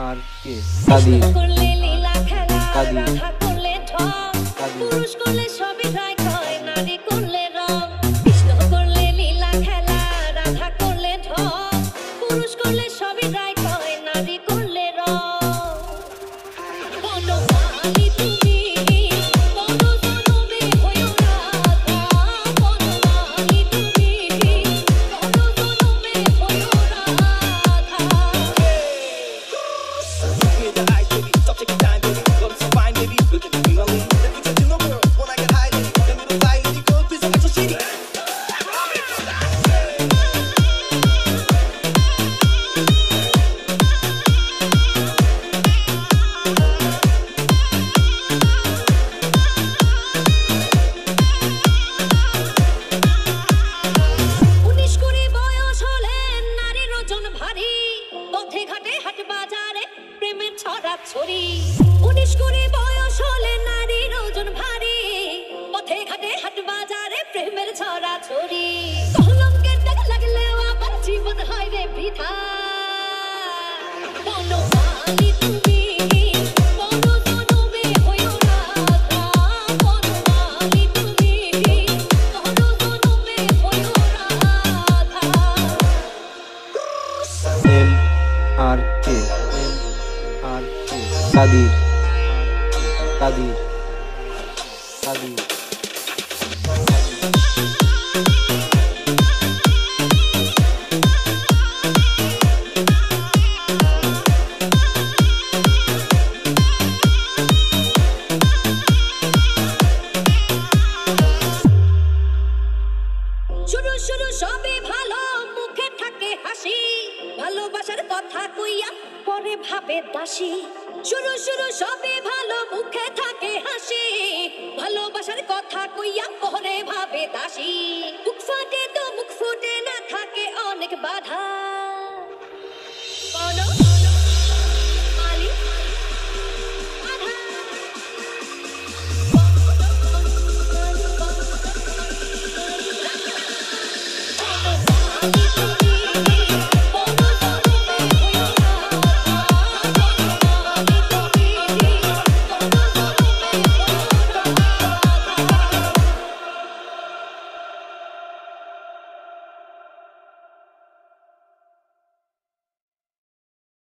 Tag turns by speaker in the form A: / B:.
A: আর কে কাদির
B: করলে লীলা খেলা
A: কাদির
B: রাধা করলে ঠক
A: কাদির
B: পুরুষ করলে সবই রায় কয় নারী করলে রং কৃষ্ণ করলে লীলা খেলা রাধা করলে ঠক পুরুষ করলে সবই রায় কয় নারী করলে রং বনমালী তুমি বনজনমে হইও রাধা বনমালী তুমি বনজনমে হইও Radha
C: Look in the eyes, baby. Stop taking time, baby. Love is so fine, baby. Look at me, only. Let me touch in the world. When I get high, lady. Let me know why, lady. Go, please, I'm so shady.
B: উনিশ কুড়ি বয়স হলে নারীর ওজন ভারী পথে ঘাটে হাট বাজারে প্রেমের ছড়াছড়ি 19-20 বয়স হলে নারীর ওজন ভারী পথে ঘাটে হাট বাজারে প্রেমের ছড়াছড়ি কলঙ্কের দাগ লাগলেও আবার জীবন হয় রে বৃথা বনমালী তুমি বনজনমে হইও রাধা বনমালী তুমি বনজনমে হইও রাধা
A: এম আর কে কাদির কাদির কাদির
B: শুরু শুরু সবই ভালো মুখে থাকে হাসি ভালোবাসার কথা কইয়া পরে ভাবে দাসী শুরু শুরু সবই ভালো মুখে থাকে হাসি ভালোবাসার কথা কইয়া পরে ভাবে দাসী মুখ ফাটে তো মুখ ফুটে না থাকে অনেক বাধা বনমালী বাধা